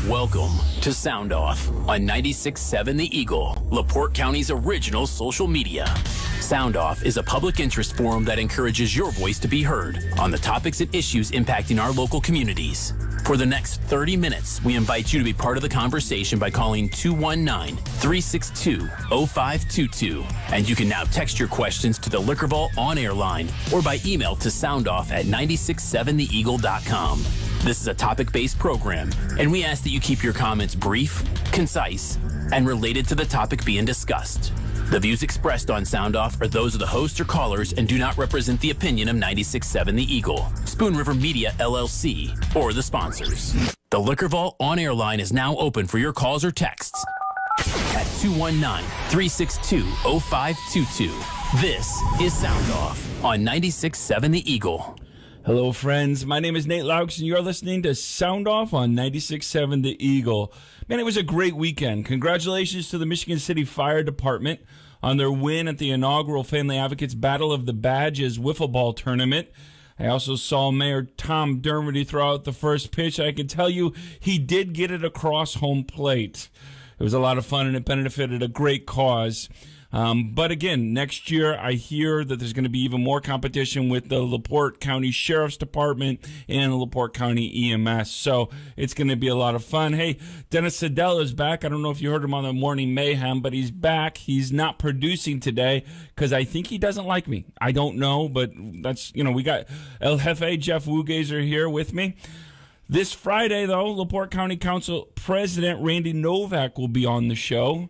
Welcome to Sound Off on 96.7 The Eagle, LaPorte County's original social media. Sound Off is a public interest forum that encourages your voice to be heard on the topics and issues impacting our local communities. For the next 30 minutes, we invite you to be part of the conversation by calling 219-362-0522. And you can now text your questions to the Liquor Vault on-air line or by email to soundoff@967theeagle.com. This is a topic-based program, and we ask that you keep your comments brief, concise, and related to the topic being discussed. The views expressed on Sound Off are those of the hosts or callers and do not represent the opinion of 96.7 The Eagle, Spoon River Media, LLC, or the sponsors. The Liquor Vault on-air line is now open for your calls or texts at 219-362-0522. This is Sound Off on 96.7 The Eagle. Hello, friends. My name is Nate Laux, and you're listening to Sound Off on 96.7 The Eagle. Man, it was a great weekend. Congratulations to the Michigan City Fire Department on their win at the inaugural Family Advocates Battle of the Badges wiffle ball tournament. I also saw Mayor Tom Dermody throw out the first pitch. I can tell you he did get it across home plate. It was a lot of fun, and it benefited a great cause. But again, next year, I hear that there's going to be even more competition with the LaPorte County Sheriff's Department and the LaPorte County EMS. So it's going to be a lot of fun. Hey, Dennis Sedell is back. I don't know if you heard him on the Morning Mayhem, but he's back. He's not producing today because I think he doesn't like me. I don't know, but that's, we got El Jefe, Jeff Wugazer here with me. This Friday, though, LaPorte County Council President Randy Novak will be on the show.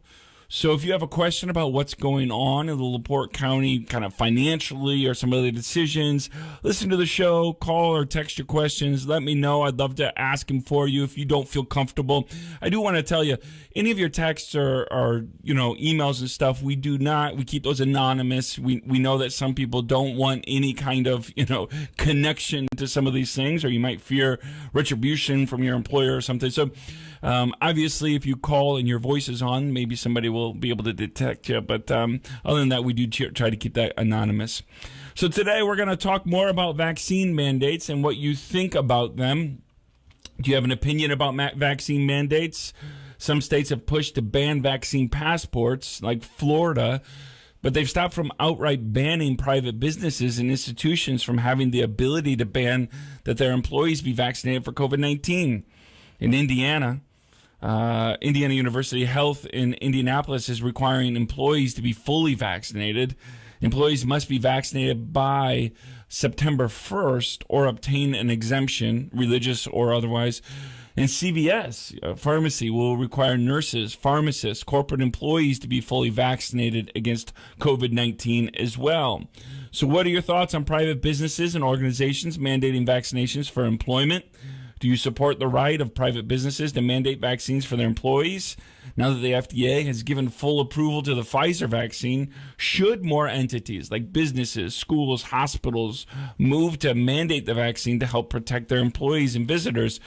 So if you have a question about what's going on in the LaPorte County kind of financially or some of the decisions, listen to the show, call or text your questions. Let me know. I'd love to ask them for you if you don't feel comfortable. I do want to tell you, any of your texts or emails and stuff, we keep those anonymous. We know that some people don't want any kind of, connection to some of these things, or you might fear retribution from your employer or something. So obviously, if you call and your voice is on, maybe somebody will be able to detect you. But other than that, we do try to keep that anonymous. So today we're going to talk more about vaccine mandates and what you think about them. Do you have an opinion about vaccine mandates? Some states have pushed to ban vaccine passports, like Florida, but they've stopped from outright banning private businesses and institutions from having the ability to ban that their employees be vaccinated for COVID-19. In Indiana, Indiana University Health in Indianapolis is requiring employees to be fully vaccinated. Employees must be vaccinated by September 1st or obtain an exemption, religious or otherwise. And CVS, pharmacy, will require nurses, pharmacists, corporate employees to be fully vaccinated against COVID-19 as well. So what are your thoughts on private businesses and organizations mandating vaccinations for employment? Do you support the right of private businesses to mandate vaccines for their employees? Now that the FDA has given full approval to the Pfizer vaccine, should more entities like businesses, schools, hospitals move to mandate the vaccine to help protect their employees and visitors?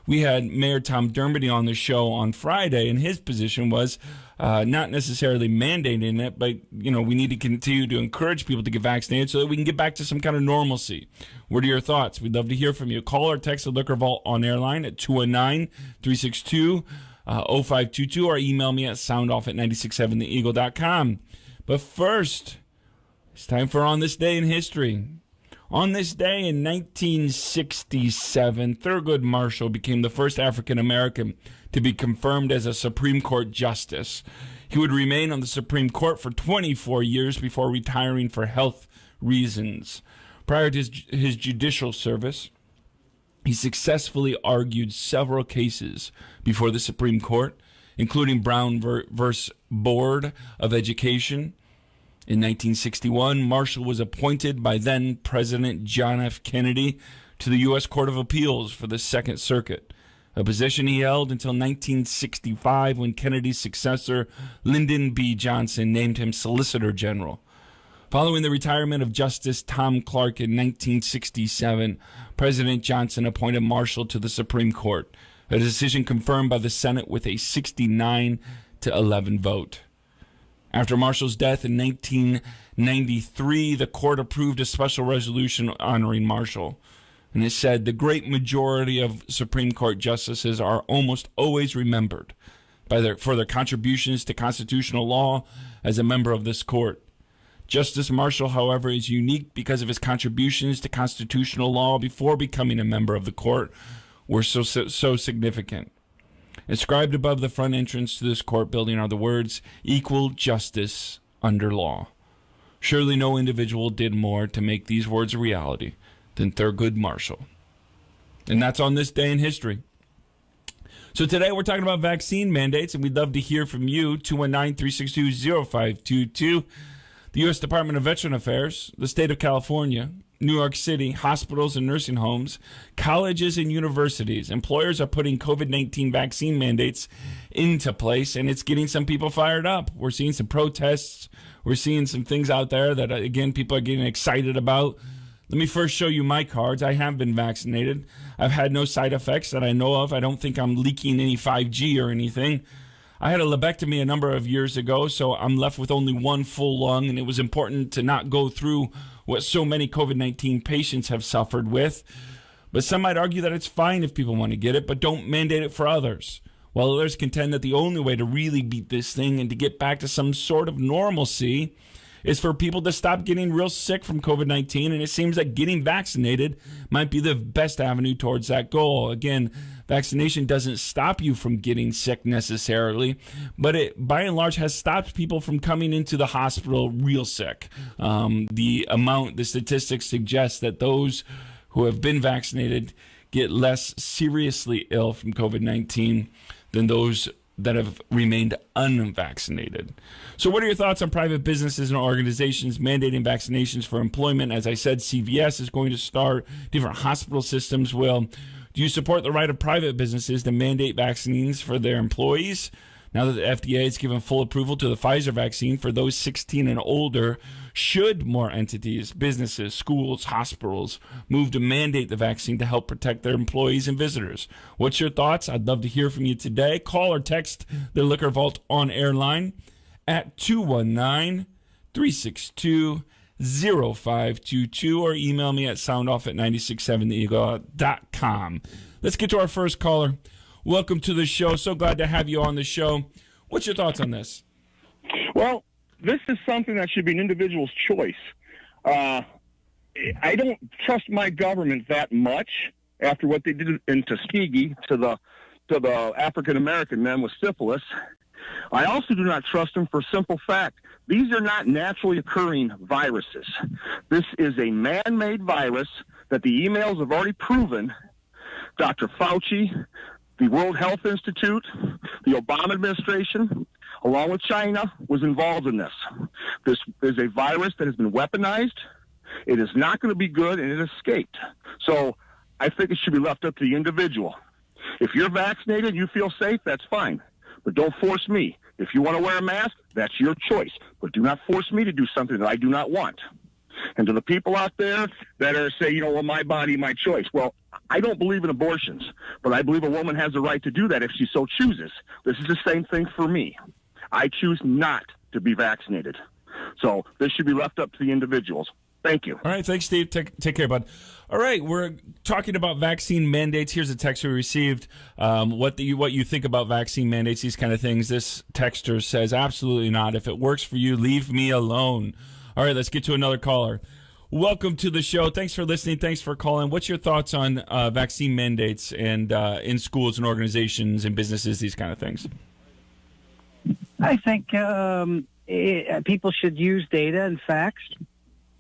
We had Mayor Tom Dermody on the show on Friday, and his position was not necessarily mandating it, but we need to continue to encourage people to get vaccinated so that we can get back to some kind of normalcy. What are your thoughts? We'd love to hear from you. Call or text the Liquor Vault on air line at 219-362-0522 or email me at soundoff@967theeagle.com. But first, it's time for On This Day in History. On this day in 1967, Thurgood Marshall became the first African American to be confirmed as a Supreme Court justice. He would remain on the Supreme Court for 24 years before retiring for health reasons. Prior to his judicial service, he successfully argued several cases before the Supreme Court, including Brown versus Board of Education. In 1961, Marshall was appointed by then-President John F. Kennedy to the U.S. Court of Appeals for the Second Circuit, a position he held until 1965 when Kennedy's successor, Lyndon B. Johnson, named him Solicitor General. Following the retirement of Justice Tom Clark in 1967, President Johnson appointed Marshall to the Supreme Court, a decision confirmed by the Senate with a 69-11 vote. After Marshall's death in 1993, the court approved a special resolution honoring Marshall. And it said the great majority of Supreme Court justices are almost always remembered for their contributions to constitutional law as a member of this court. Justice Marshall, however, is unique because of his contributions to constitutional law before becoming a member of the court were so significant. Inscribed above the front entrance to this court building are the words, "Equal justice under law." Surely no individual did more to make these words a reality than Thurgood Marshall. And that's on this day in history. So today we're talking about vaccine mandates, and we'd love to hear from you. 219-362-0522. The U.S. Department of Veteran Affairs, the state of California, New York City, hospitals and nursing homes, colleges and universities, employers are putting COVID-19 vaccine mandates into place, and it's getting some people fired up. We're seeing some protests. We're seeing some things out there that, again, people are getting excited about. Let me first show you my cards. I have been vaccinated. I've had no side effects that I know of. I don't think I'm leaking any 5G or anything. I had a lobectomy a number of years ago, so I'm left with only one full lung, and it was important to not go through what so many COVID-19 patients have suffered with. But some might argue that it's fine if people want to get it, but don't mandate it for others. While others contend that the only way to really beat this thing and to get back to some sort of normalcy is for people to stop getting real sick from COVID-19, and it seems that getting vaccinated might be the best avenue towards that goal. Again, vaccination doesn't stop you from getting sick necessarily, but it, by and large, has stopped people from coming into the hospital real sick. The statistics suggest that those who have been vaccinated get less seriously ill from COVID-19 than those that have remained unvaccinated. So what are your thoughts on private businesses and organizations mandating vaccinations for employment? As I said, CVS is going to start. Different hospital systems will. Do you support the right of private businesses to mandate vaccines for their employees? Now that the FDA has given full approval to the Pfizer vaccine for those 16 and older, should more entities, businesses, schools, hospitals move to mandate the vaccine to help protect their employees and visitors? What's your thoughts? I'd love to hear from you today. Call or text the Liquor Vault on air line at 219-362-0522 or email me at soundoff@967theeagle.com. Let's get to our first caller. Welcome to the show. So glad to have you on the show. What's your thoughts on this? Well, this is something that should be an individual's choice. I don't trust my government that much after what they did in Tuskegee to the African-American men with syphilis. I also do not trust them for a simple fact. These are not naturally occurring viruses. This is a man-made virus that the emails have already proven. Dr. Fauci, the World Health Institute, the Obama administration, along with China, was involved in this. This is a virus that has been weaponized. It is not going to be good, and it escaped. So I think it should be left up to the individual. If you're vaccinated and you feel safe, that's fine. But don't force me. If you want to wear a mask, that's your choice. But do not force me to do something that I do not want. And to the people out there that are saying, well, my body, my choice. Well, I don't believe in abortions, but I believe a woman has the right to do that if she so chooses. This is the same thing for me. I choose not to be vaccinated. So this should be left up to the individuals. Thank you. All right. Thanks, Steve. Take care, bud. All right. We're talking about vaccine mandates. Here's a text we received. What you think about vaccine mandates, these kind of things. This texter says, absolutely not. If it works for you, leave me alone. All right. Let's get to another caller. Welcome to the show. Thanks for listening. Thanks for calling. What's your thoughts on vaccine mandates and in schools and organizations and businesses, these kind of things? I think people should use data and facts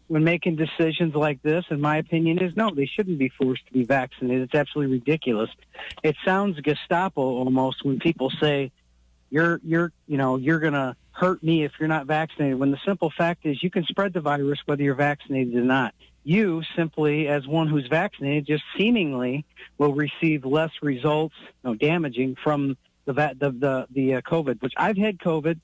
when making decisions like this. And my opinion is no, they shouldn't be forced to be vaccinated. It's absolutely ridiculous. It sounds Gestapo almost when people say you're going to hurt me if you're not vaccinated, when the simple fact is you can spread the virus whether you're vaccinated or not. You simply, as one who's vaccinated, just seemingly will receive less results, damaging from the COVID, which I've had COVID.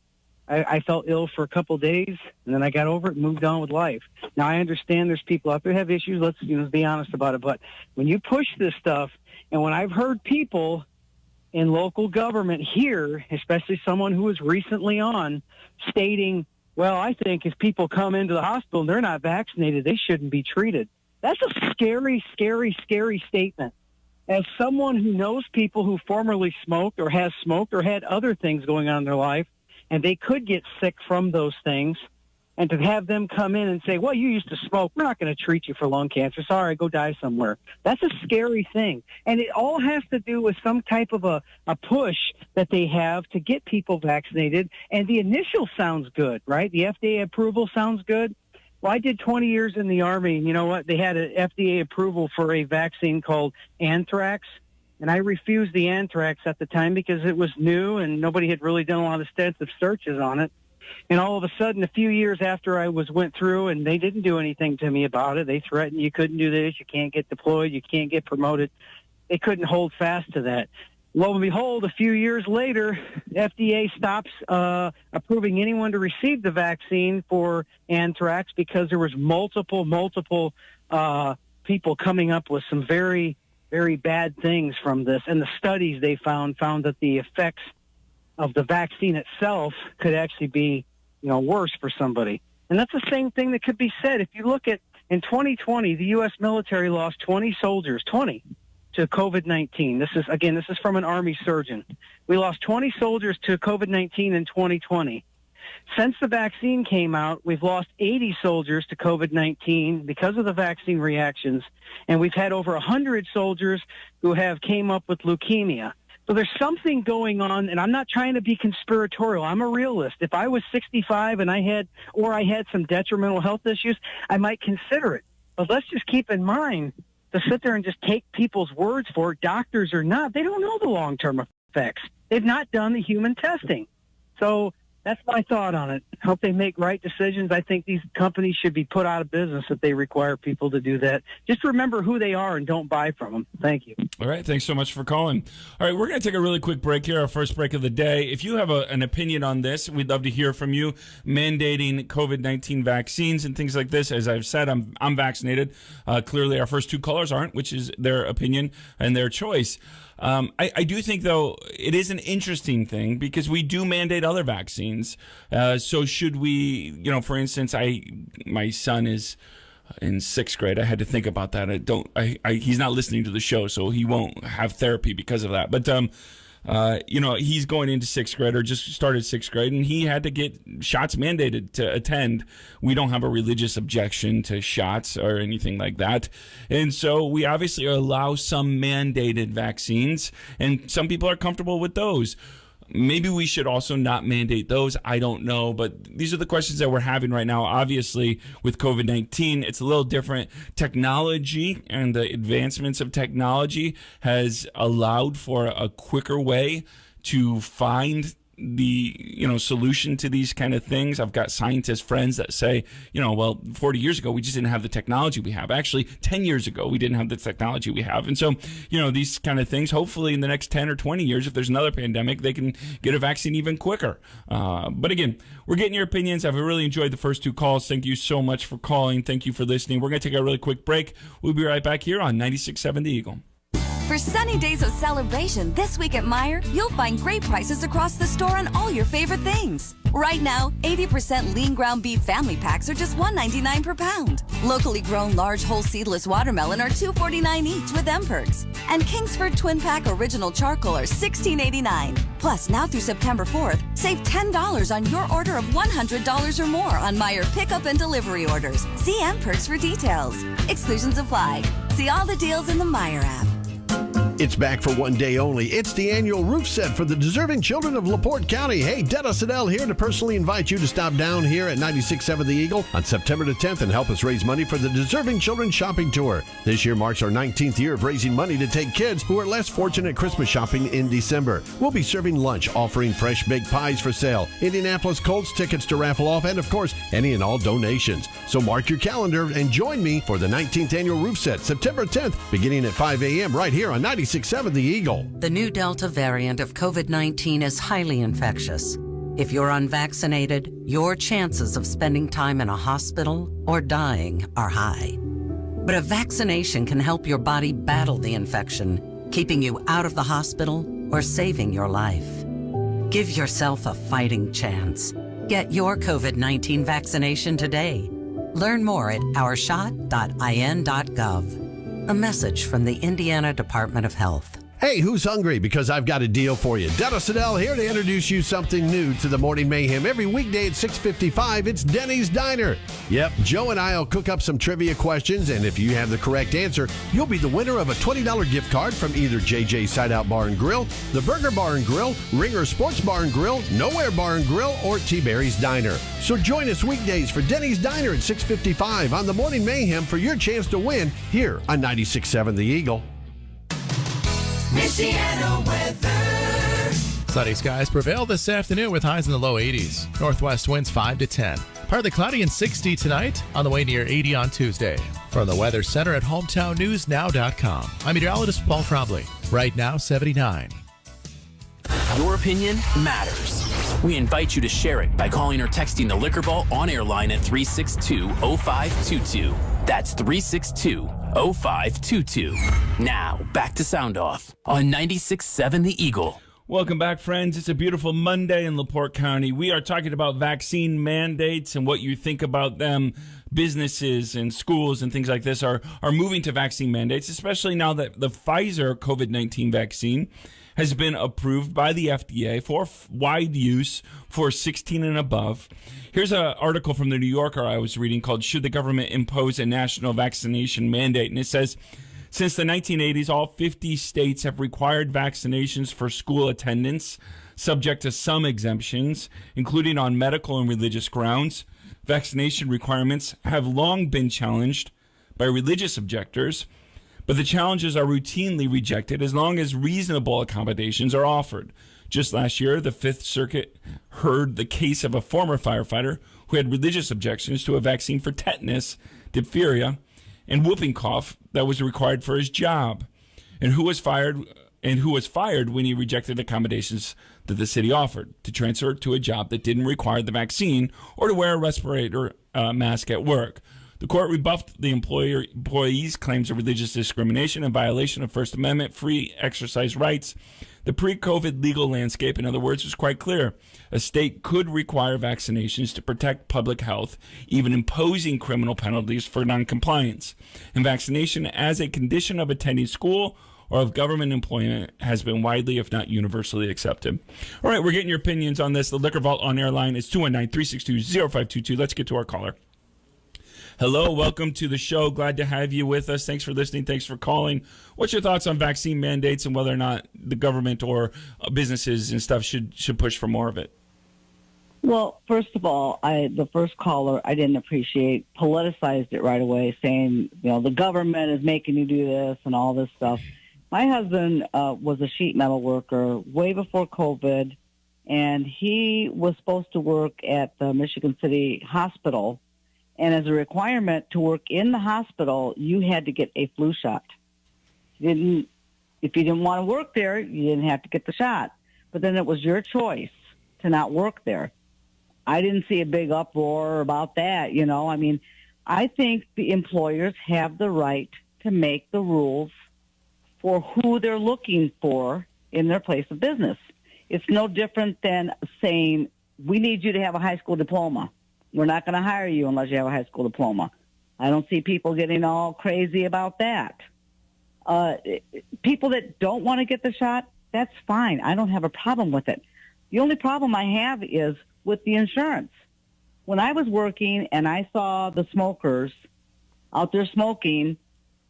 I felt ill for a couple of days, and then I got over it and moved on with life. Now, I understand there's people out there who have issues. Let's be honest about it. But when you push this stuff, and when I've heard people in local government here, especially someone who was recently on, stating, well, I think if people come into the hospital and they're not vaccinated, they shouldn't be treated. That's a scary, scary, scary statement. As someone who knows people who formerly smoked or has smoked or had other things going on in their life, and they could get sick from those things, and to have them come in and say, well, you used to smoke, we're not going to treat you for lung cancer. Sorry, go die somewhere. That's a scary thing. And it all has to do with some type of a push that they have to get people vaccinated. And the initial sounds good, right? The FDA approval sounds good. Well, I did 20 years in the Army, and you know what? They had an FDA approval for a vaccine called anthrax, and I refused the anthrax at the time because it was new and nobody had really done a lot of extensive searches on it. And all of a sudden, a few years after I went through, and they didn't do anything to me about it. They threatened, you couldn't do this, you can't get deployed, you can't get promoted. They couldn't hold fast to that. Lo and behold, a few years later, FDA stops approving anyone to receive the vaccine for anthrax because there was multiple people coming up with some very, very bad things from this. And the studies they found that the effects of the vaccine itself could actually be, worse for somebody. And that's the same thing that could be said. If you look at, in 2020, the U.S. military lost 20 soldiers, 20, to COVID-19. This is from an Army surgeon. We lost 20 soldiers to COVID-19 in 2020. Since the vaccine came out, we've lost 80 soldiers to COVID-19 because of the vaccine reactions, and we've had over 100 soldiers who have came up with leukemia. So there's something going on, and I'm not trying to be conspiratorial. I'm a realist. If I was 65 and I had some detrimental health issues, I might consider it. But let's just keep in mind, to sit there and just take people's words for it, doctors or not, they don't know the long-term effects. They've not done the human testing. So that's my thought on it. Hope they make right decisions. I think these companies should be put out of business if they require people to do that. Just remember who they are and don't buy from them. Thank you. All right. Thanks so much for calling. All right. We're going to take a really quick break here, our first break of the day. If you have an opinion on this, we'd love to hear from you. Mandating COVID-19 vaccines and things like this. As I've said, I'm vaccinated. Clearly, our first two callers aren't, which is their opinion and their choice. I do think, though, it is an interesting thing because we do mandate other vaccines. So should we, for instance, my son is in 6th grade. I had to think about that. He's not listening to the show, so he won't have therapy because of that. But, he's going into 6th grade or just started 6th grade, and he had to get shots mandated to attend. We don't have a religious objection to shots or anything like that. And so we obviously allow some mandated vaccines, and some people are comfortable with those. Maybe we should also not mandate those. I don't know. But these are the questions that we're having right now. Obviously, with COVID-19, it's a little different. Technology and the advancements of technology has allowed for a quicker way to find the solution to these kind of things. I've got scientist friends that say, 40 years ago, we just didn't have the technology we have. Actually, 10 years ago, we didn't have the technology we have. And so, these kind of things, hopefully in the next 10 or 20 years, if there's another pandemic, they can get a vaccine even quicker. But again, we're getting your opinions. I've really enjoyed the first two calls. Thank you so much for calling. Thank you for listening. We're going to take a really quick break. We'll be right back here on 96.7 The Eagle. For sunny days of celebration this week at Meijer, you'll find great prices across the store on all your favorite things. Right now, 80% lean ground beef family packs are just $1.99 per pound. Locally grown large whole seedless watermelon are $2.49 each with M-Perks. And Kingsford Twin Pack Original Charcoal are $16.89. Plus, now through September 4th, save $10 on your order of $100 or more on Meijer pickup and delivery orders. See M-Perks for details. Exclusions apply. See all the deals in the Meijer app. It's back for one day only. It's the annual roof set for the deserving children of LaPorte County. Hey, Detta Siddell here to personally invite you to stop down here at 96.7 The Eagle on September the 10th and help us raise money for the Deserving Children Shopping Tour. This year marks our 19th year of raising money to take kids who are less fortunate Christmas shopping in December. We'll be serving lunch, offering fresh baked pies for sale, Indianapolis Colts tickets to raffle off, and of course, any and all donations. So mark your calendar and join me for the 19th annual roof set, September 10th, beginning at 5 a.m. right here on 96.7 The Eagle. The new Delta variant of COVID-19 is highly infectious. If you're unvaccinated, your chances of spending time in a hospital or dying are high. But a vaccination can help your body battle the infection, keeping you out of the hospital or saving your life. Give yourself a fighting chance. Get your COVID-19 vaccination today. Learn more at ourshot.in.gov. A message from the Indiana Department of Health. Hey, who's hungry? Because I've got a deal for you. Dennis Siddell here to introduce you something new to the Morning Mayhem. Every weekday at 6:55, it's Denny's Diner. Yep, Joe and I will cook up some trivia questions, and if you have the correct answer, you'll be the winner of a $20 gift card from either JJ's Sideout Bar and Grill, the Burger Bar and Grill, Ringer Sports Bar and Grill, Nowhere Bar and Grill, or T-Berry's Diner. So join us weekdays for Denny's Diner at 6:55 on the Morning Mayhem for your chance to win here on 96.7 The Eagle. Michiana weather. Sunny skies prevail this afternoon with highs in the low 80s. Northwest winds 5 to 10. Partly cloudy and 60 tonight, on the way near 80 on Tuesday. From the Weather Center at HometownNewsNow.com, I'm meteorologist Paul Trombley. Right now, 79. Your opinion matters. We invite you to share it by calling or texting the Liquor Ball on-air line at 362-0522. That's 362-0522. Now, back to Sound Off on 96.7 The Eagle. Welcome back, friends. It's a beautiful Monday in LaPorte County. We are talking about vaccine mandates and what you think about them. Businesses and schools and things like this are moving to vaccine mandates, especially now that the Pfizer COVID-19 vaccine has been approved by the FDA for wide use for 16 and above. Here's an article from the New Yorker I was reading called "Should the Government Impose a National Vaccination Mandate?" And it says, since the 1980s, all 50 states have required vaccinations for school attendance, subject to some exemptions, including on medical and religious grounds. Vaccination requirements have long been challenged by religious objectors, but the challenges are routinely rejected as long as reasonable accommodations are offered. Just last year, the Fifth Circuit heard the case of a former firefighter who had religious objections to a vaccine for tetanus, diphtheria, and whooping cough that was required for his job, and who was fired when he rejected accommodations that the city offered to transfer to a job that didn't require the vaccine or to wear a respirator mask at work. The court rebuffed the employee's claims of religious discrimination and violation of First Amendment free exercise rights. The pre-COVID legal landscape, in other words, was quite clear. A state could require vaccinations to protect public health, even imposing criminal penalties for noncompliance. And vaccination as a condition of attending school or of government employment has been widely, if not universally, accepted. All right, we're getting your opinions on this. The Liquor Vault on air line is 219-362-0522. Let's get to our caller. Hello, welcome to the show. Glad to have you with us. Thanks for listening. Thanks for calling. What's your thoughts on vaccine mandates and whether or not the government or businesses and stuff should push for more of it? Well, first of all, the first caller I didn't appreciate politicized it right away, saying, the government is making you do this and all this stuff. My husband was a sheet metal worker way before COVID, and he was supposed to work at the Michigan City Hospital. And as a requirement to work in the hospital, you had to get a flu shot. If you didn't want to work there, you didn't have to get the shot. But then it was your choice to not work there. I didn't see a big uproar about that, I think the employers have the right to make the rules for who they're looking for in their place of business. It's no different than saying, we need you to have a high school diploma. We're not going to hire you unless you have a high school diploma. I don't see people getting all crazy about that. People that don't want to get the shot, that's fine. I don't have a problem with it. The only problem I have is with the insurance. When I was working and I saw the smokers out there smoking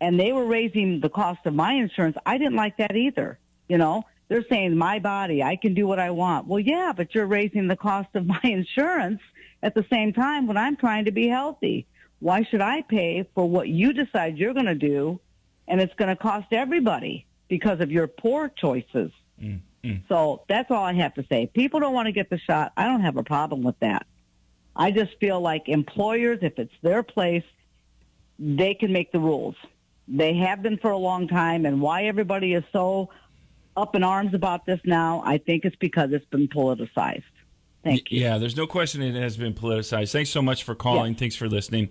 and they were raising the cost of my insurance, I didn't like that either. They're saying, my body, I can do what I want. Well, yeah, but you're raising the cost of my insurance at the same time when I'm trying to be healthy. Why should I pay for what you decide you're going to do, and it's going to cost everybody because of your poor choices? So that's all I have to say. People don't want to get the shot. I don't have a problem with that. I just feel like employers, if it's their place, they can make the rules. They have been for a long time, and why everybody is so up in arms about this now, I think it's because it's been politicized. Thank you. Yeah, there's no question it has been politicized. Thanks so much for calling. Yeah. Thanks for listening.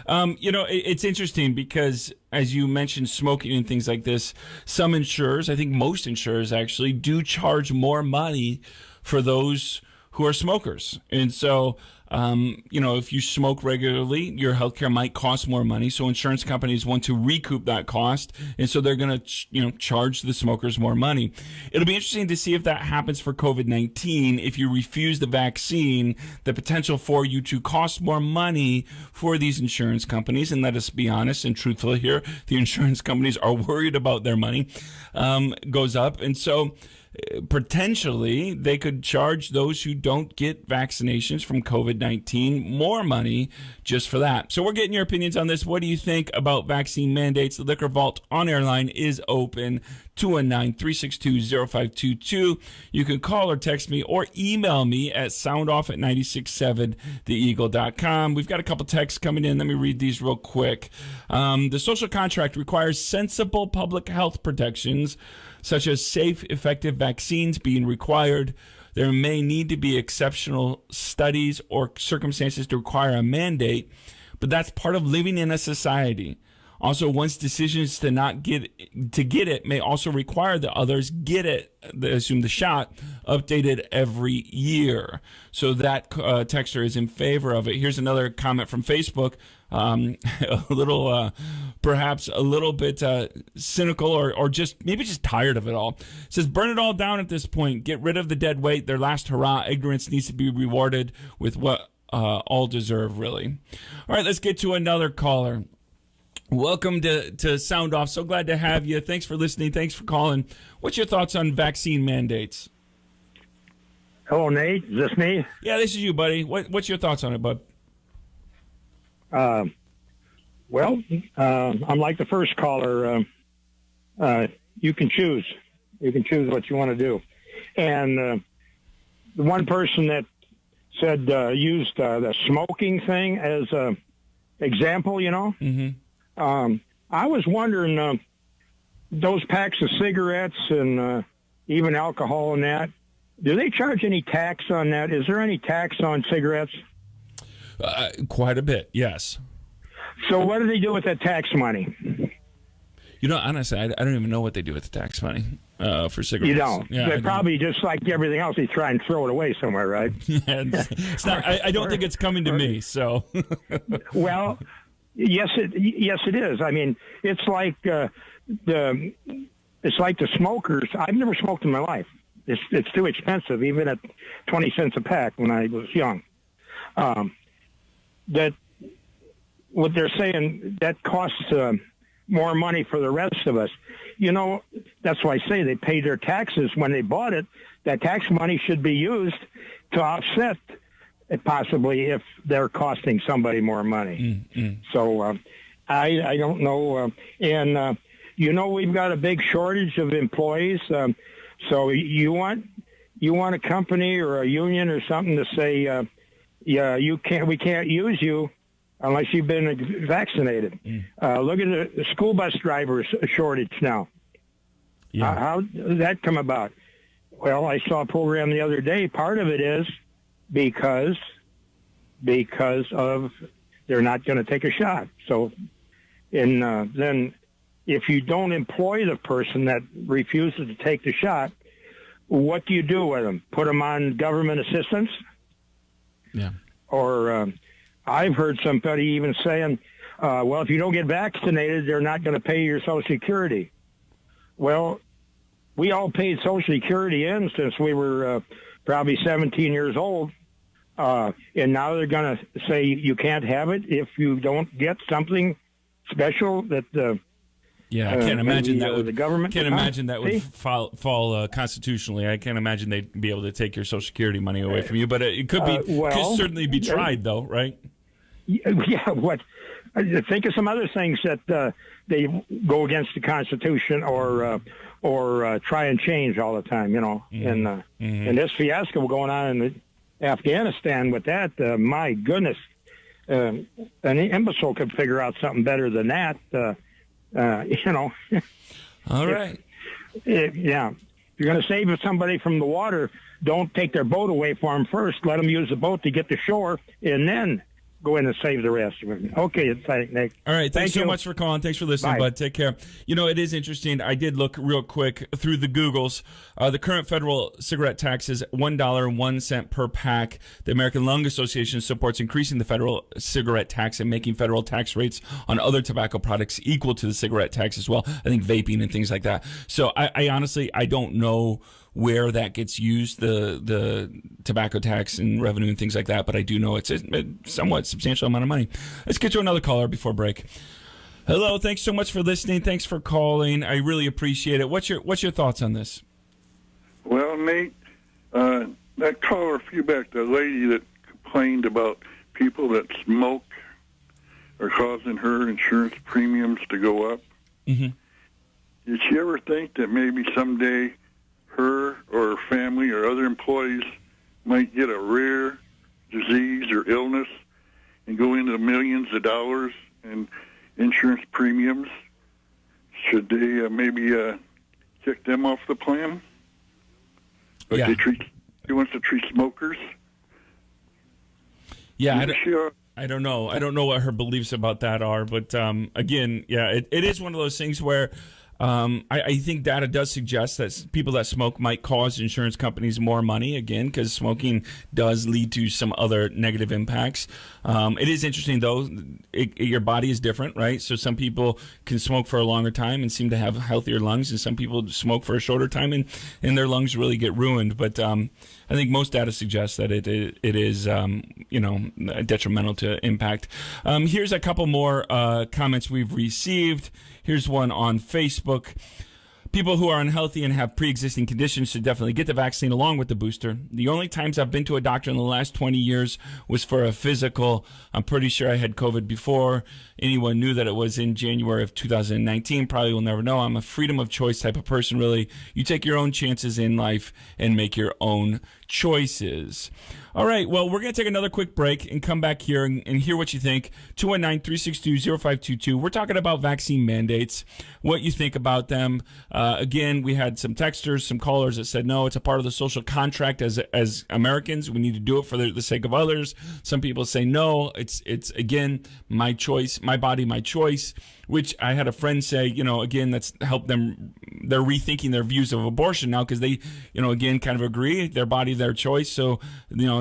It's interesting because, as you mentioned, smoking and things like this, some insurers, I think most insurers actually, do charge more money for those who are smokers. And so If you smoke regularly, your healthcare might cost more money. So insurance companies want to recoup that cost, and so they're going to, charge the smokers more money. It'll be interesting to see if that happens for COVID-19. If you refuse the vaccine, the potential for you to cost more money for these insurance companies, and let us be honest and truthful here, the insurance companies are worried about their money, goes up. And so potentially they could charge those who don't get vaccinations from COVID-19 more money just for that. So we're getting your opinions on this. What do you think about vaccine mandates? The Liquor Vault on-air line is open, 219-362-0522. You can call or text me or email me at soundoff@967theeagle.com. We've got a couple texts coming in. Let me read these real quick. The social contract requires sensible public health protections, such as safe, effective vaccines being required. There may need to be exceptional studies or circumstances to require a mandate, but that's part of living in a society. Also, one's decisions to not get it may also require that others get it, assume the shot, updated every year. So that texter is in favor of it. Here's another comment from Facebook. Perhaps a little bit cynical or just maybe just tired of it all. It says, burn it all down at this point. Get rid of the dead weight. Their last hurrah. Ignorance needs to be rewarded with what all deserve, really. All right, let's get to another caller. Welcome to Sound Off. So glad to have you. Thanks for listening. Thanks for calling. What's your thoughts on vaccine mandates? Hello, Nate. Is this me? Yeah, this is you, buddy. What's your thoughts on it, bud? I'm like the first caller. You can choose. You can choose what you want to do. And the one person that said used the smoking thing as an example, Mm-hmm. I was wondering, those packs of cigarettes and even alcohol and that, do they charge any tax on that? Is there any tax on cigarettes? Quite a bit, yes. So what do they do with that tax money? Honestly, I don't even know what they do with the tax money for cigarettes. You don't? Yeah, they probably, just like everything else, they try and throw it away somewhere, right? Yeah, it's not, I don't think it's coming to me, so. Well, yes, it is. I mean, it's like the smokers. I've never smoked in my life. It's too expensive, even at 20 cents a pack when I was young. That what they're saying, that costs more money for the rest of us. That's why I say they paid their taxes when they bought it. That tax money should be used to offset it, possibly, if they're costing somebody more money. Mm-hmm. So I don't know. We've got a big shortage of employees. So you want a company or a union or something to say, we can't use you unless you've been vaccinated. Look at the school bus drivers shortage now. Yeah. How did that come about? Well, I saw a program the other day. Part of it is because of they're not going to take a shot. So, then if you don't employ the person that refuses to take the shot, what do you do with them? Put them on government assistance? Yeah. Or I've heard somebody even saying, if you don't get vaccinated, they're not going to pay your Social Security. Well, we all paid Social Security in since we were probably 17 years old. And now they're going to say you can't have it if you don't get something special that I can't imagine that would the government. Can't imagine that would fall constitutionally. I can't imagine they'd be able to take your Social Security money away from you. But it could be could certainly be tried, though, right? Yeah. What? Think of some other things that they go against the Constitution or try and change all the time. And this fiasco going on in Afghanistan with that, my goodness, an imbecile could figure out something better than that. All right. If you're going to save somebody from the water, don't take their boat away from them first. Let them use the boat to get to shore, and then go in and save the rest of them. Okay, thanks, Nick. All right, thanks so you. much for calling. Thanks for listening, Bye. bud. Take care. You know, it is interesting. I did look real quick through the Googles. The current federal cigarette tax is $1.01 per pack. The American Lung Association supports increasing the federal cigarette tax and making federal tax rates on other tobacco products equal to the cigarette tax as well. I think vaping and things like that. So I honestly, I don't know where that gets used, the tobacco tax and revenue and things like that, but I do know it's a somewhat substantial amount of money. Let's get to another caller before break. Hello, thanks so much for listening. Thanks for calling. I really appreciate it. What's your thoughts on this? Well, Nate, that caller a few back, the lady that complained about people that smoke are causing her insurance premiums to go up. Mm-hmm. Did she ever think that maybe someday her or her family or other employees might get a rare disease or illness and go into millions of dollars in insurance premiums? Should they maybe kick them off the plan? Like he wants to treat smokers? Yeah, I don't know. I don't know what her beliefs about that are, but again, yeah, it is one of those things where I think data does suggest that people that smoke might cause insurance companies more money, again, because smoking does lead to some other negative impacts. It is interesting, though. Your body is different, right? So some people can smoke for a longer time and seem to have healthier lungs, and some people smoke for a shorter time and their lungs really get ruined. But I think most data suggests that it is detrimental to impact. Here's a couple more comments we've received. Here's one on Facebook. People who are unhealthy and have pre-existing conditions should definitely get the vaccine along with the booster. The only times I've been to a doctor in the last 20 years was for a physical. I'm pretty sure I had COVID before anyone knew that it was in January of 2019. Probably will never know. I'm a freedom of choice type of person, really. You take your own chances in life and make your own choices. All right, well, we're going to take another quick break and come back here and hear what you think. 219-362-0522. We're talking about vaccine mandates, what you think about them. Again, we had some texters, some callers that said, no, it's a part of the social contract as Americans. We need to do it for the sake of others. Some people say, no, it's again, my choice, my body, my choice, which I had a friend say, again, that's helped them. They're rethinking their views of abortion now because they, again, kind of agree, their body, their choice. So,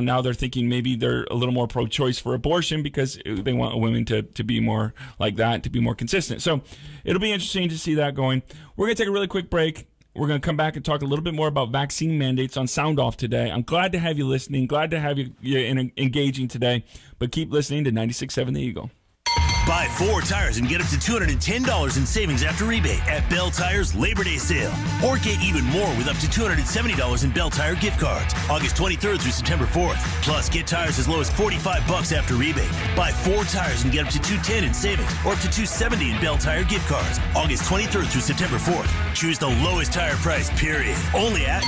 now they're thinking maybe they're a little more pro-choice for abortion because they want women to be more like that, to be more consistent. So it'll be interesting to see that going. We're going to take a really quick break. We're going to come back and talk a little bit more about vaccine mandates on Sound Off today. I'm glad to have you listening, glad to have you engaging today, but keep listening to 96.7 The Eagle. Buy 4 tires and get up to $210 in savings after rebate at Bell Tire's Labor Day sale. Or get even more with up to $270 in Bell Tire gift cards, August 23rd through September 4th. Plus, get tires as low as $45 after rebate. Buy 4 tires and get up to $210 in savings, or up to $270 in Bell Tire gift cards, August 23rd through September 4th. Choose the lowest tire price, period. Only at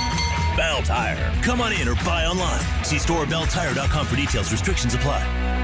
Bell Tire. Come on in or buy online. See store belltire.com for details. Restrictions apply.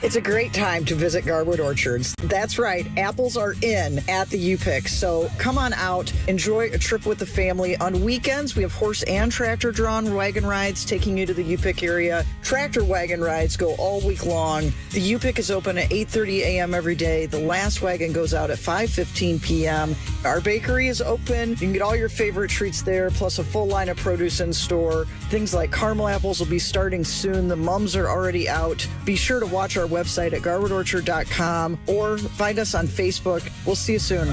It's a great time to visit Garwood Orchards. That's right, apples are in at the U-Pick. So come on out, enjoy a trip with the family. On weekends, we have horse and tractor-drawn wagon rides taking you to the U-Pick area. Tractor wagon rides go all week long. The U-Pick is open at 8:30 a.m. every day. The last wagon goes out at 5:15 p.m. Our bakery is open. You can get all your favorite treats there, plus a full line of produce in store. Things like caramel apples will be starting soon. The mums are already out. Be sure to watch our website at garwoodorchard.com or find us on Facebook. We'll see you soon.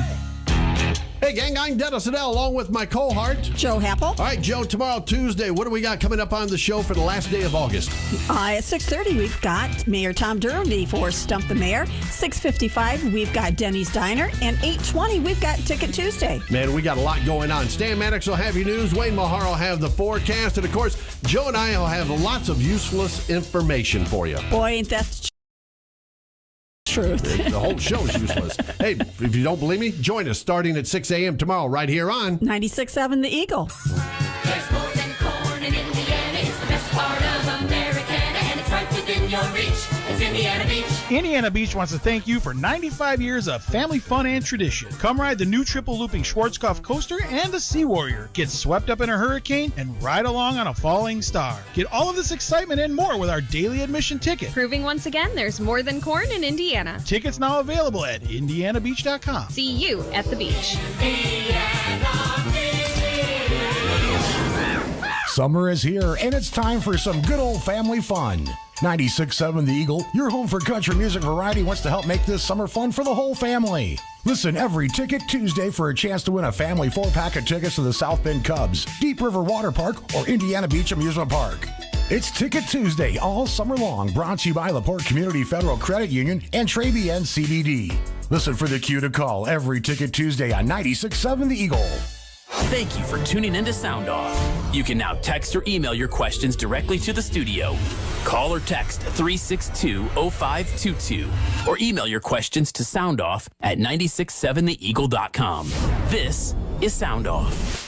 Hey, gang, I'm Dennis Adele, along with my cohort, Joe Happel. All right, Joe, tomorrow, Tuesday, what do we got coming up on the show for the last day of August? At 6:30, we've got Mayor Tom Durfee for Stump the Mayor. 6:55, we've got Denny's Diner. And 8:20, we've got Ticket Tuesday. Man, we got a lot going on. Stan Maddox will have your news. Wayne Mahar will have the forecast. And, of course, Joe and I will have lots of useless information for you. Boy, ain't that truth. The whole show is useless. Hey, if you don't believe me, join us starting at 6 a.m. tomorrow right here on 96.7 The Eagle. There's more than corn in Indiana. It's the best part of America, and it's right within your your reach. It's Indiana Beach. Indiana Beach wants to thank you for 95 years of family fun and tradition. Come ride the new triple looping Schwarzkopf coaster and the Sea Warrior. Get swept up in a hurricane and ride along on a falling star. Get all of this excitement and more with our daily admission ticket. Proving once again there's more than corn in Indiana. Tickets now available at indianabeach.com. See you at the beach. Summer is here, and it's time for some good old family fun. 96.7 The Eagle, your home for country music variety, wants to help make this summer fun for the whole family. Listen every Ticket Tuesday for a chance to win a family 4-pack of tickets to the South Bend Cubs, Deep River Water Park, or Indiana Beach Amusement Park. It's Ticket Tuesday all summer long, brought to you by LaPorte Community Federal Credit Union and Trabian CBD. Listen for the cue to call every Ticket Tuesday on 96.7 The Eagle. Thank you for tuning in to Sound Off. You can now text or email your questions directly to the studio. Call or text 362-0522 or email your questions to soundoff@967theeagle.com. This is Sound Off.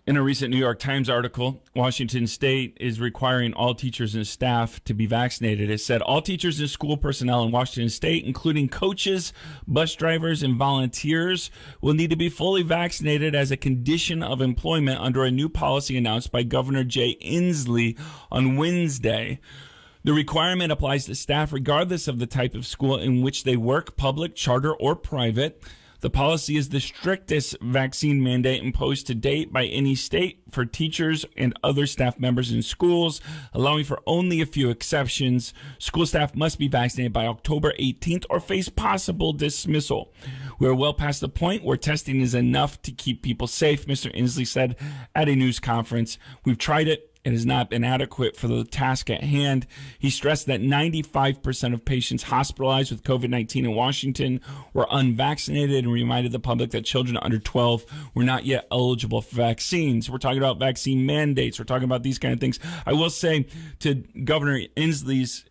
In a recent New York Times article, Washington State is requiring all teachers and staff to be vaccinated. It said all teachers and school personnel in Washington State, including coaches, bus drivers, and volunteers, will need to be fully vaccinated as a condition of employment under a new policy announced by Governor Jay Inslee on Wednesday. The requirement applies to staff regardless of the type of school in which they work, public, charter, or private. The policy is the strictest vaccine mandate imposed to date by any state for teachers and other staff members in schools, allowing for only a few exceptions. School staff must be vaccinated by October 18th or face possible dismissal. We are well past the point where testing is enough to keep people safe, Mr. Inslee said at a news conference. We've tried it. It has not been adequate for the task at hand. He stressed that 95% of patients hospitalized with COVID-19 in Washington were unvaccinated and reminded the public that children under 12 were not yet eligible for vaccines. We're talking about vaccine mandates. We're talking about these kind of things. I will say to Governor Inslee's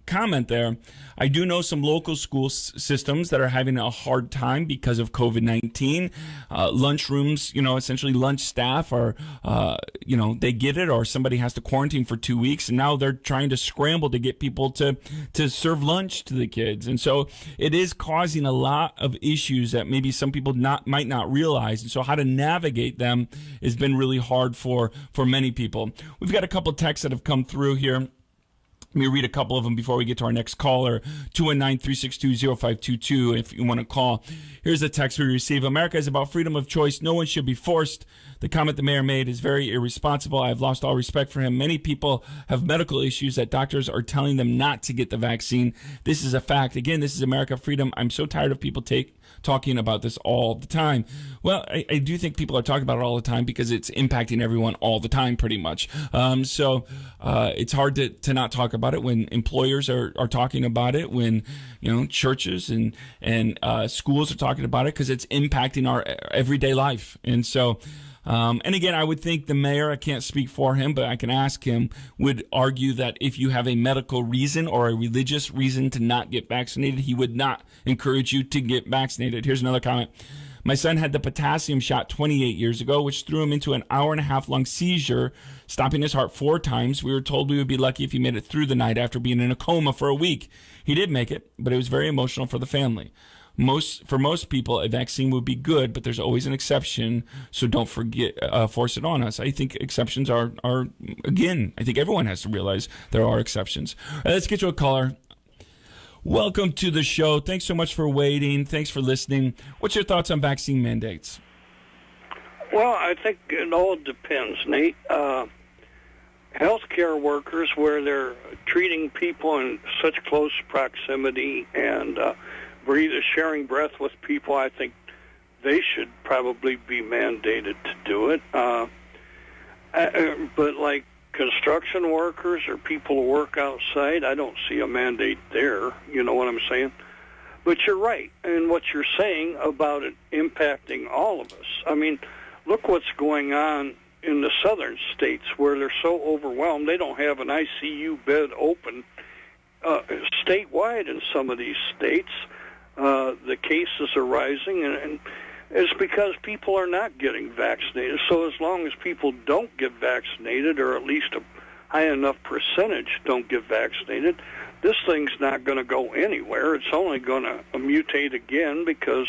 comment there, I do know some local school systems that are having a hard time because of COVID-19. Lunchrooms, essentially lunch staff are, they get it, or somebody has to quarantine for 2 weeks, and now they're trying to scramble to get people to serve lunch to the kids. And so it is causing a lot of issues that maybe some people might not realize. And so how to navigate them has been really hard for many people. We've got a couple texts that have come through here. Let me read a couple of them before we get to our next caller, 219-362-0522, if you want to call. Here's a text we receive. America is about freedom of choice. No one should be forced. The comment the mayor made is very irresponsible. I've lost all respect for him. Many people have medical issues that doctors are telling them not to get the vaccine. This is a fact. Again, this is America freedom. I'm so tired of people talking about this all the time. Well, I do think people are talking about it all the time because it's impacting everyone all the time, pretty much. So it's hard to not talk about it when employers are talking about it, when churches and schools are talking about it, because it's impacting our everyday life. And so and again, I would think the mayor, I can't speak for him, but I can ask him, would argue that if you have a medical reason or a religious reason to not get vaccinated, he would not encourage you to get vaccinated. Here's another comment. My son had the potassium shot 28 years ago, which threw him into an hour-and-a-half-long seizure, stopping his heart 4 times. We were told we would be lucky if he made it through the night after being in a coma for a week. He did make it, but it was very emotional for the family. For most people, a vaccine would be good, but there's always an exception, so don't force it on us. I think exceptions are again, I think everyone has to realize there are exceptions. Let's get to a caller. Welcome to the show. Thanks so much for waiting. Thanks for listening. What's your thoughts on vaccine mandates? Well, I think it all depends, Nate. Healthcare workers, where they're treating people in such close proximity and sharing breath with people, I think they should probably be mandated to do it. But like construction workers or people who work outside, I don't see a mandate there. You know what I'm saying? But you're right in what you're saying about it impacting all of us. I mean, look what's going on in the southern states where they're so overwhelmed they don't have an ICU bed open statewide in some of these states. The cases are rising, and it's because people are not getting vaccinated. So as long as people don't get vaccinated, or at least high enough percentage don't get vaccinated, this thing's not going to go anywhere. It's only going to mutate again because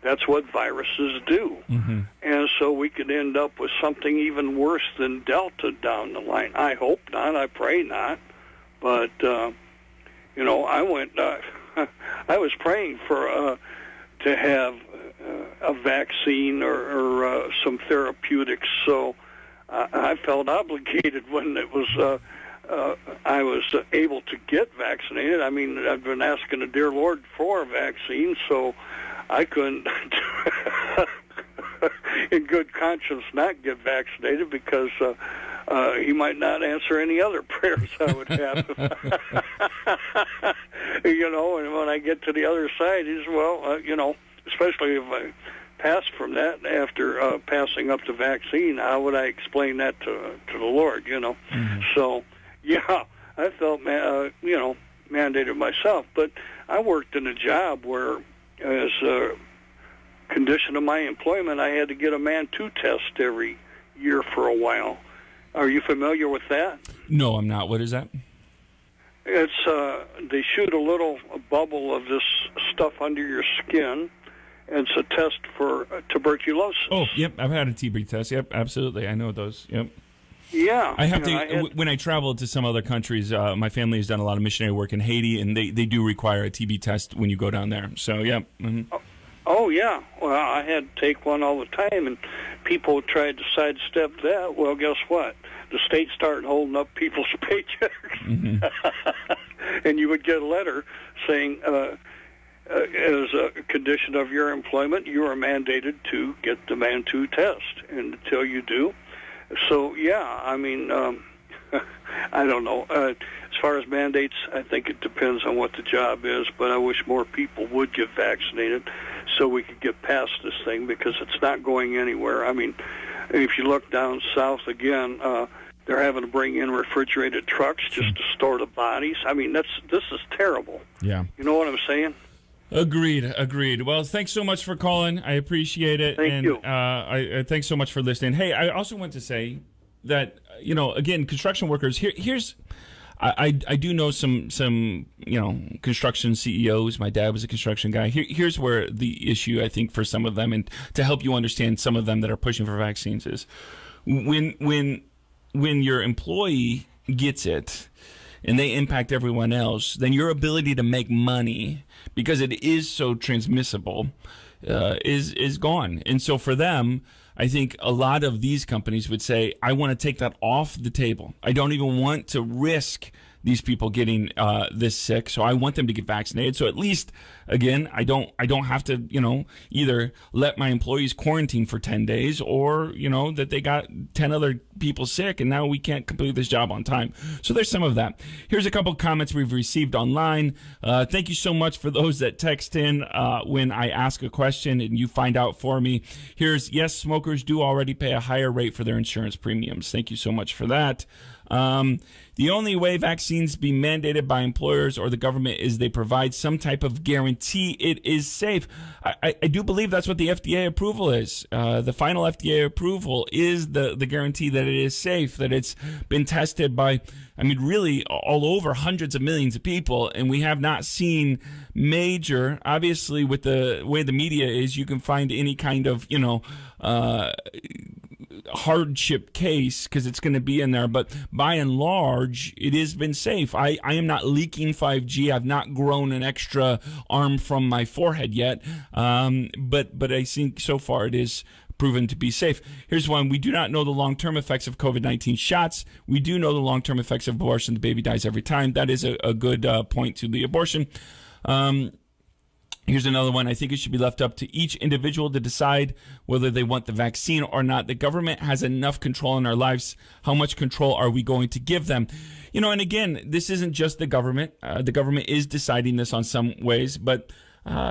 that's what viruses do. Mm-hmm. And so we could end up with something even worse than Delta down the line. I hope not. I pray not. But, I went, I was praying for to have a vaccine or some therapeutics. So I felt obligated when it was I was able to get vaccinated. I mean, I've been asking the dear Lord for a vaccine, so I couldn't, in good conscience, not get vaccinated because he might not answer any other prayers I would have. And when I get to the other side, he's, especially if I pass from that after passing up the vaccine, how would I explain that to the Lord, Mm-hmm. So, yeah, I felt, mandated myself. But I worked in a job where, as a condition of my employment, I had to get a Man-2 test every year for a while. Are you familiar with that? No, I'm not. What is that? It's they shoot a little bubble of this stuff under your skin, and it's a test for tuberculosis. Oh, yep. I've had a TB test. Yep, absolutely. I know those. Yep. Yeah. I have to. When I travel to some other countries, my family has done a lot of missionary work in Haiti, and they do require a TB test when you go down there. So, yeah. Mm-hmm. Oh, yeah. Well, I had to take one all the time, and people tried to sidestep that. Well, guess what? The state started holding up people's paychecks, Mm-hmm. and you would get a letter saying, as a condition of your employment, you are mandated to get the Man-2 test, and until you do. So, yeah, I mean, I don't know. As far as mandates, I think it depends on what the job is, but I wish more people would get vaccinated so we could get past this thing, because it's not going anywhere. I mean, if you look down south again, they're having to bring in refrigerated trucks just to store the bodies. I mean, this is terrible. Yeah. You know what I'm saying? Agreed. Well, thanks so much for calling. I appreciate it. Thank you. I thanks so much for listening. Hey, I also want to say that, again, construction workers, here's I do know some construction CEOs. My dad was a construction guy. Here's where the issue, I think, for some of them, and to help you understand some of them that are pushing for vaccines, is when your employee gets it and they impact everyone else, then your ability to make money, because it is so transmissible, is gone. And so for them, I think a lot of these companies would say, I want to take that off the table. I don't even want to risk these people getting this sick, so I want them to get vaccinated. So at least, again, I don't have to, either let my employees quarantine for 10 days or, that they got 10 other people sick and now we can't complete this job on time. So there's some of that. Here's a couple comments we've received online. Thank you so much for those that text in when I ask a question and you find out for me. Here's, yes, smokers do already pay a higher rate for their insurance premiums. Thank you so much for that. The only way vaccines be mandated by employers or the government is they provide some type of guarantee it is safe. I do believe that's what the FDA approval is. The final FDA approval is the guarantee that it is safe, that it's been tested by, really all over hundreds of millions of people, and we have not seen major, obviously with the way the media is, you can find any kind of, hardship case because it's going to be in there, but by and large it has been safe. I am not leaking 5G. I've not grown an extra arm from my forehead yet, but I think so far it is proven to be safe. Here's one. We do not know the long-term effects of COVID-19 shots. We do know the long-term effects of abortion. The baby dies every time. That is a good point to the abortion. Here's another one. I think it should be left up to each individual to decide whether they want the vaccine or not. The government has enough control in our lives. How much control are we going to give them? And again, this isn't just the government. The government is deciding this on some ways, but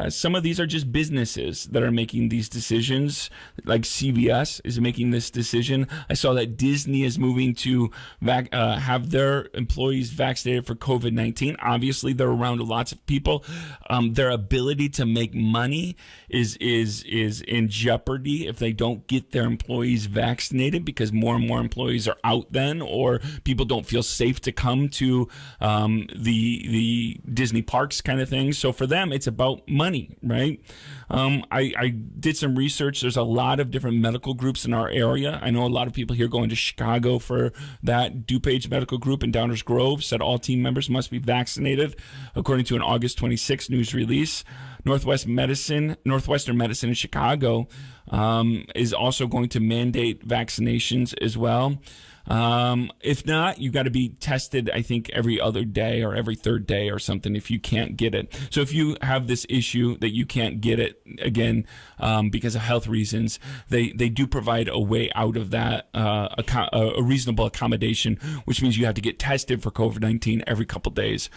Some of these are just businesses that are making these decisions, like CVS is making this decision. I saw that Disney is moving to have their employees vaccinated for COVID-19. Obviously, they're around lots of people. Their ability to make money is in jeopardy if they don't get their employees vaccinated, because more and more employees are out then, or people don't feel safe to come to the Disney parks kind of thing. So for them, it's about money, right? I did some research. There's a lot of different medical groups in our area. I know a lot of people here going to Chicago for that. DuPage Medical Group in Downers Grove said all team members must be vaccinated, according to an August 26 news release. Northwestern Medicine in Chicago is also going to mandate vaccinations as well. If not, you got to be tested, I think, every other day or every third day or something if you can't get it. So if you have this issue that you can't get it, again, because of health reasons, they do provide a way out of that, a reasonable accommodation, which means you have to get tested for COVID-19 every couple days.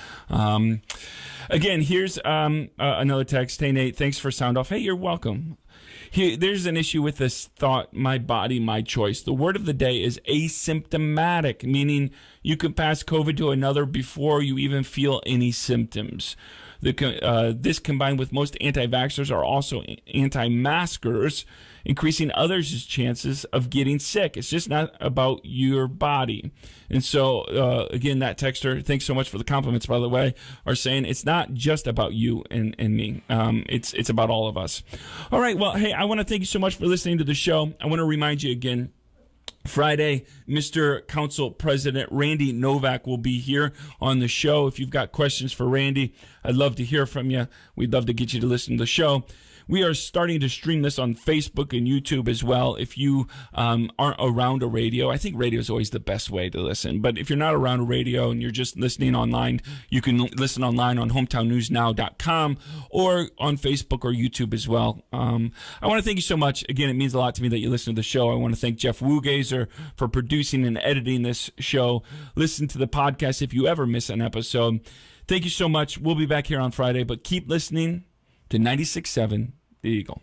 Again, here's another text. Hey, Nate, thanks for sound off. Hey, you're welcome. There's an issue with this thought, my body, my choice. The word of the day is asymptomatic, meaning you can pass COVID to another before you even feel any symptoms. This combined with most anti-vaxxers are also anti-maskers, increasing others' chances of getting sick. It's just not about your body. And so, again, that texter, thanks so much for the compliments, by the way, are saying it's not just about you and me. It's about all of us. All right, well, hey, I want to thank you so much for listening to the show. I want to remind you again, Friday, Mr. Council President Randy Novak will be here on the show. If you've got questions for Randy, I'd love to hear from you. We'd love to get you to listen to the show. We are starting to stream this on Facebook and YouTube as well. If you aren't around a radio, I think radio is always the best way to listen. But if you're not around a radio and you're just listening online, you can listen online on hometownnewsnow.com or on Facebook or YouTube as well. I want to thank you so much. Again, it means a lot to me that you listen to the show. I want to thank Jeff Wugazer for producing and editing this show. Listen to the podcast if you ever miss an episode. Thank you so much. We'll be back here on Friday, but keep listening to 96.7 The Eagle.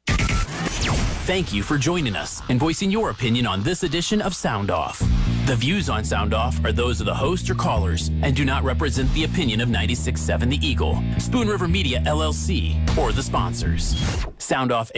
Thank you for joining us and voicing your opinion on this edition of Sound Off. The views on Sound Off are those of the host or callers and do not represent the opinion of 96.7 The Eagle, Spoon River Media LLC, or the sponsors. Sound Off